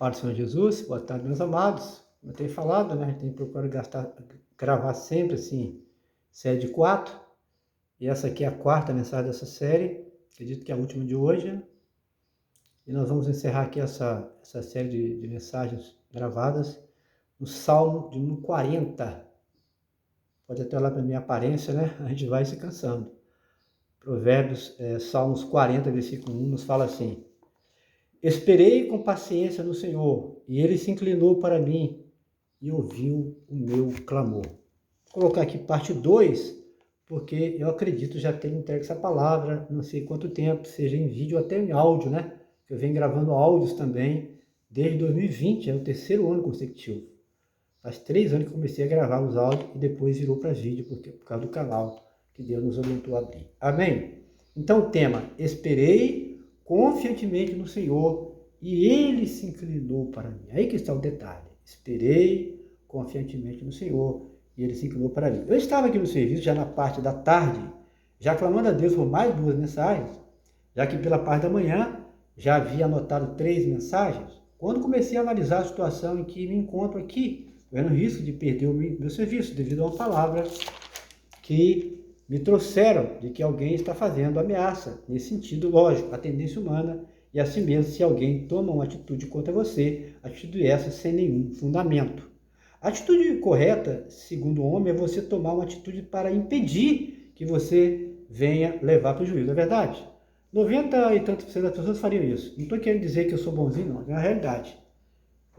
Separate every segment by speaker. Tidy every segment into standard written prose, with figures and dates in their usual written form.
Speaker 1: Paz do Senhor Jesus, boa tarde, meus amados. Como eu tenho falado, né? A gente tem procurado gravar sempre assim, série de 4. E essa aqui é a quarta mensagem dessa série. Acredito que é a última de hoje, né? E nós vamos encerrar aqui essa série de mensagens gravadas no Salmo de número 40. Pode até olhar para a minha aparência, né? A gente vai se cansando. Provérbios, Salmos 40, versículo 1, nos fala assim: Esperei com paciência no Senhor, e Ele se inclinou para mim e ouviu o meu clamor. Vou colocar aqui parte 2, porque eu acredito já ter entregue essa palavra, não sei quanto tempo, seja em vídeo ou até em áudio, né? Eu venho gravando áudios também desde 2020, é o terceiro ano consecutivo. Faz 3 anos que comecei a gravar os áudios e depois virou para vídeo, por causa do canal que Deus nos orientou a abrir. Amém? Então o tema: esperei confiantemente no Senhor e Ele se inclinou para mim. Aí que está o detalhe. Esperei confiantemente no Senhor e Ele se inclinou para mim. Eu estava aqui no serviço já na parte da tarde, já clamando a Deus por mais 2 mensagens, já que pela parte da manhã já havia anotado 3 mensagens. Quando comecei a analisar a situação em que me encontro aqui, correndo risco de perder o meu serviço devido a uma palavra que me trouxeram de que alguém está fazendo ameaça, nesse sentido, lógico, a tendência humana, e assim mesmo se alguém toma uma atitude contra você, atitude essa sem nenhum fundamento. A atitude correta, segundo o homem, é você tomar uma atitude para impedir que você venha levar prejuízo, é verdade? 90 e tantos % das pessoas fariam isso. Não estou querendo dizer que eu sou bonzinho, não, é a realidade.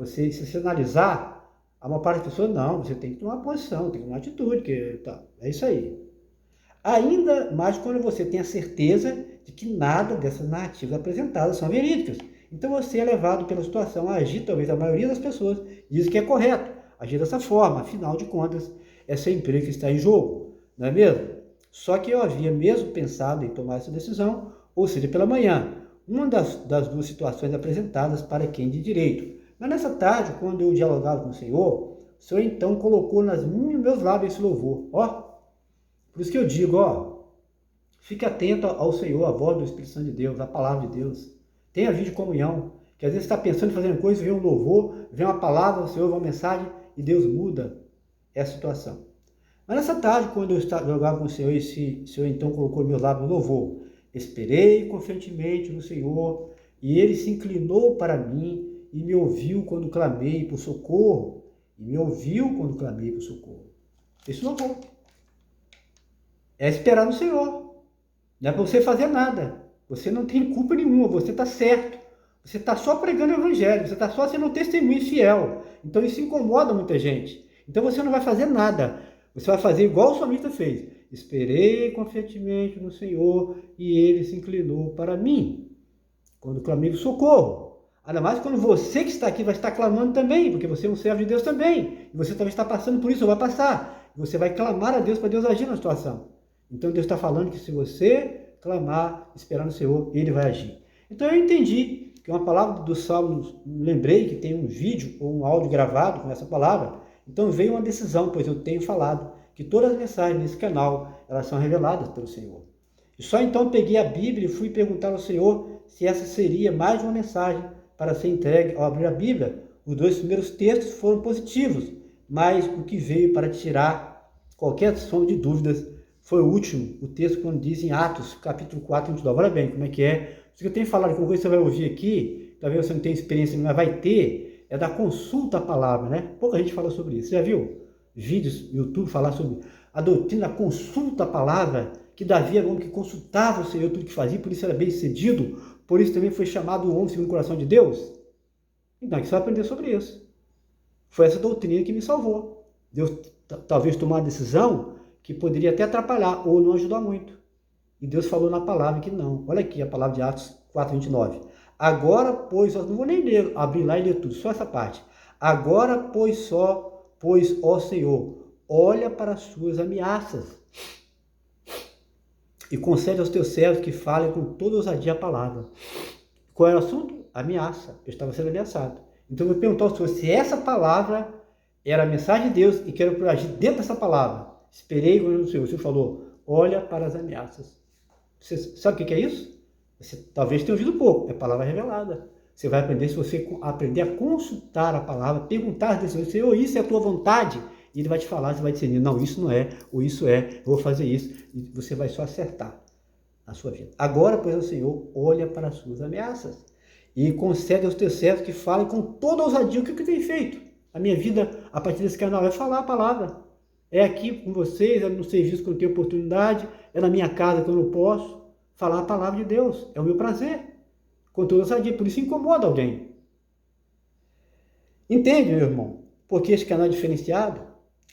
Speaker 1: Se você analisar, a maior parte das pessoas, não, você tem que tomar uma posição, tem que tomar uma atitude, que tá, é isso aí. Ainda mais quando você tem a certeza de que nada dessas narrativas apresentadas são verídicas. Então você é levado pela situação a agir, talvez a maioria das pessoas diz que é correto agir dessa forma, afinal de contas, é seu emprego que está em jogo, não é mesmo? Só que eu havia mesmo pensado em tomar essa decisão, ou seja, pela manhã, uma das 2 situações apresentadas para quem de direito. Mas nessa tarde, quando eu dialogava com o Senhor então colocou nos meus lábios esse louvor, ó. Por isso que eu digo, ó, fique atento ao Senhor, à voz do Espírito Santo de Deus, à palavra de Deus. Tenha vida de comunhão, que às vezes você está pensando em fazer uma coisa, vem um louvor, vem uma palavra, o Senhor ouve uma mensagem e Deus muda essa situação. Mas nessa tarde, quando eu jogava com o Senhor, o Senhor então colocou nos meus lábios o louvor. Esperei confiantemente no Senhor e Ele se inclinou para mim e me ouviu quando clamei por socorro. E me ouviu quando clamei por socorro. Esse louvor é esperar no Senhor. Não é para você fazer nada. Você não tem culpa nenhuma, você está certo. Você está só pregando o evangelho, você está só sendo um testemunho fiel. Então isso incomoda muita gente. Então você não vai fazer nada. Você vai fazer igual o salmista fez. Esperei confiantemente no Senhor e Ele se inclinou para mim. Quando clamei por socorro. Ainda mais quando você que está aqui vai estar clamando também, porque você é um servo de Deus também. E você também está passando por isso, ou vai passar. Você vai clamar a Deus para Deus agir na situação. Então Deus está falando que se você clamar, esperar no Senhor, Ele vai agir. Então eu entendi que uma palavra do Salmo, lembrei que tem um vídeo ou um áudio gravado com essa palavra. Então veio uma decisão, pois eu tenho falado que todas as mensagens nesse canal, elas são reveladas pelo Senhor. E só então peguei a Bíblia e fui perguntar ao Senhor se essa seria mais uma mensagem para ser entregue ao abrir a Bíblia. Os 2 primeiros textos foram positivos, mas o que veio para tirar qualquer sombra de dúvidas foi o último, o texto quando diz em Atos, capítulo 4, 29. Olha bem como é que é. Isso que eu tenho falado, que coisa você vai ouvir aqui, talvez você não tenha experiência, mas vai ter, é da consulta à palavra, né? Pouca gente fala sobre isso. Você já viu vídeos no YouTube falar sobre a doutrina da consulta à palavra, que Davi era um homem que consultava o Senhor tudo que fazia, por isso era bem sucedido, por isso também foi chamado o homem segundo o coração de Deus? Então, aqui você vai aprender sobre isso. Foi essa doutrina que me salvou. Deus talvez tomou uma decisão que poderia até atrapalhar ou não ajudar muito. E Deus falou na palavra que não. Olha aqui a palavra de Atos 4:29. Agora, pois, eu não vou nem ler, abrir lá e ler tudo, só essa parte. Agora, pois, ó Senhor, olha para as suas ameaças e concede aos teus servos que falem com toda ousadia a palavra. Qual era o assunto? Ameaça. Eu estava sendo ameaçado. Então eu vou perguntar ao Senhor se essa palavra era a mensagem de Deus e quero agir dentro dessa palavra. Esperei quando o Senhor falou, olha para as ameaças. Você sabe o que é isso? Você talvez tenha ouvido pouco, é palavra revelada. Você vai aprender se você aprender a consultar a palavra, perguntar a Deus, Senhor, isso é a tua vontade? E ele vai te falar, você vai discernir, não, isso não é, ou isso é, eu vou fazer isso, e você vai só acertar a sua vida. Agora, pois, o Senhor olha para as suas ameaças e concede aos teus servos que falem com toda ousadia o que tem feito. A minha vida, a partir desse canal, é falar a palavra. É aqui com vocês, é no serviço que eu tenho oportunidade, é na minha casa que eu não posso falar a palavra de Deus. É o meu prazer. Com toda ousadia, por isso incomoda alguém. Entende, meu irmão? Porque este canal é diferenciado.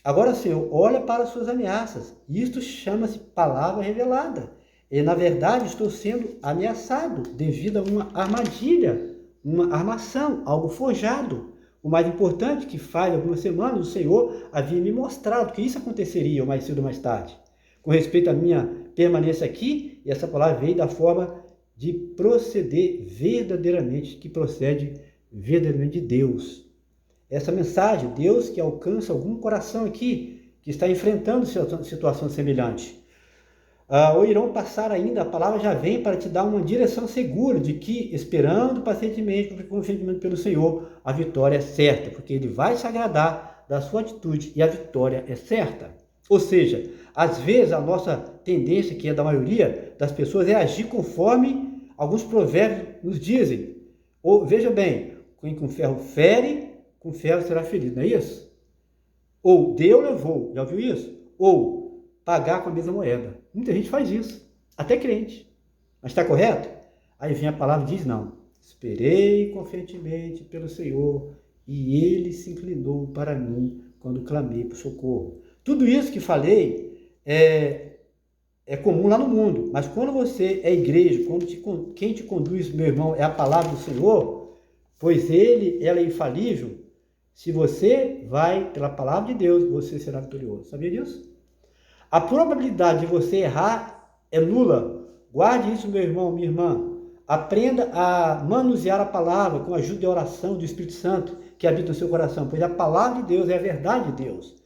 Speaker 1: Agora, Senhor, olha para as suas ameaças. Isto chama-se palavra revelada. E, na verdade, estou sendo ameaçado devido a uma armadilha, uma armação, algo forjado. O mais importante que faz algumas semanas, o Senhor havia me mostrado que isso aconteceria mais cedo ou mais tarde. Com respeito à minha permanência aqui, e essa palavra veio da forma de proceder verdadeiramente, que procede verdadeiramente de Deus. Essa mensagem, Deus que alcança algum coração aqui, que está enfrentando situação semelhante. Ou irão passar ainda, a palavra já vem para te dar uma direção segura de que, esperando pacientemente, confiantemente pelo Senhor, a vitória é certa, porque Ele vai se agradar da sua atitude e a vitória é certa. Ou seja, às vezes a nossa tendência, que é da maioria das pessoas, é agir conforme alguns provérbios nos dizem. Ou, veja bem, quem com ferro fere, com ferro será ferido, não é isso? Ou deu, levou, já ouviu isso? Ou pagar com a mesma moeda. Muita gente faz isso, até crente. Mas está correto? Aí vem a palavra e diz, não. Esperei confiantemente pelo Senhor e Ele se inclinou para mim quando clamei por socorro. Tudo isso que falei é comum lá no mundo, mas quando você é igreja, quem te conduz, meu irmão, é a palavra do Senhor, pois ela é infalível. Se você vai pela palavra de Deus, você será vitorioso. Sabia disso? A probabilidade de você errar é nula. Guarde isso, meu irmão, minha irmã. Aprenda a manusear a palavra com a ajuda da oração do Espírito Santo que habita no seu coração, pois a palavra de Deus é a verdade de Deus.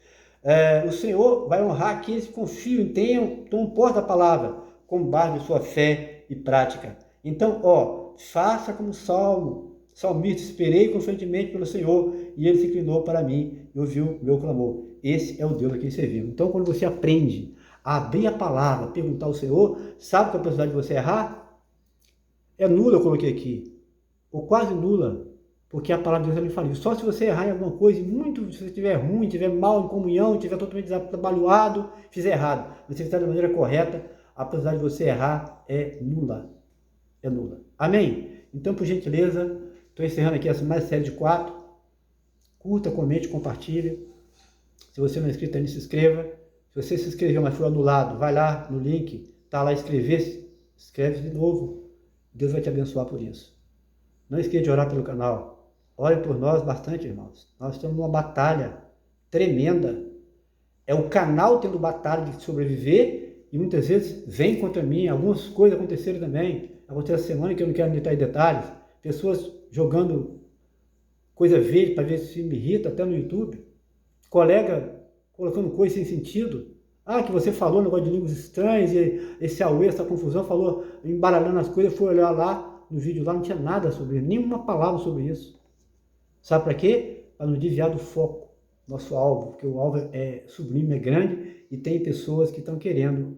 Speaker 1: O Senhor vai honrar aqueles que confiam e tomam posse da palavra, com base na sua fé e prática. Então, faça como salmista, esperei confiantemente pelo Senhor, e Ele se inclinou para mim e ouviu meu clamor. Esse é o Deus a quem servimos. Então, quando você aprende a abrir a palavra, perguntar ao Senhor, sabe qual é a possibilidade de você errar? É nula, eu coloquei aqui, ou quase nula, porque a palavra de Deus é infalível. Só se você errar em alguma coisa, muito, se você estiver ruim, estiver mal em comunhão, estiver totalmente desabalhoado, fizer errado, você está da maneira correta, a possibilidade de você errar é nula. É nula. Amém? Então, por gentileza, estou encerrando aqui essa mais série de 4. Curta, comente, compartilhe. Se você não é inscrito ainda, se inscreva. Se você se inscreveu, mas foi anulado, vai lá no link, está lá inscrever-se, inscreve-se de novo. Deus vai te abençoar por isso. Não esqueça de orar pelo canal. Ore por nós bastante, irmãos. Nós estamos numa batalha tremenda. É o canal tendo batalha de sobreviver e muitas vezes vem contra mim. Algumas coisas aconteceram também. Aconteceu essa semana que eu não quero entrar em detalhes. Pessoas jogando coisa verde para ver se me irrita, até no YouTube. Colega colocando coisa sem sentido. Que você falou negócio de línguas estranhas, e esse auê, essa confusão, falou, embaralhando as coisas, foi olhar lá no vídeo, lá não tinha nada sobre isso, nenhuma palavra sobre isso. Sabe para quê? Para nos desviar do foco, nosso alvo, porque o alvo é sublime, é grande, e tem pessoas que estão querendo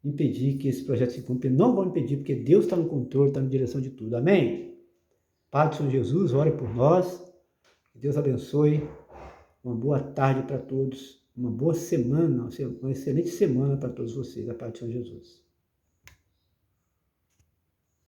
Speaker 1: impedir que esse projeto se cumpra. Não vão impedir, porque Deus está no controle, está na direção de tudo. Amém? Pai do Senhor Jesus, ore por nós, que Deus abençoe, uma boa tarde para todos. Uma boa semana, uma excelente semana para todos vocês, a paz do Senhor Jesus.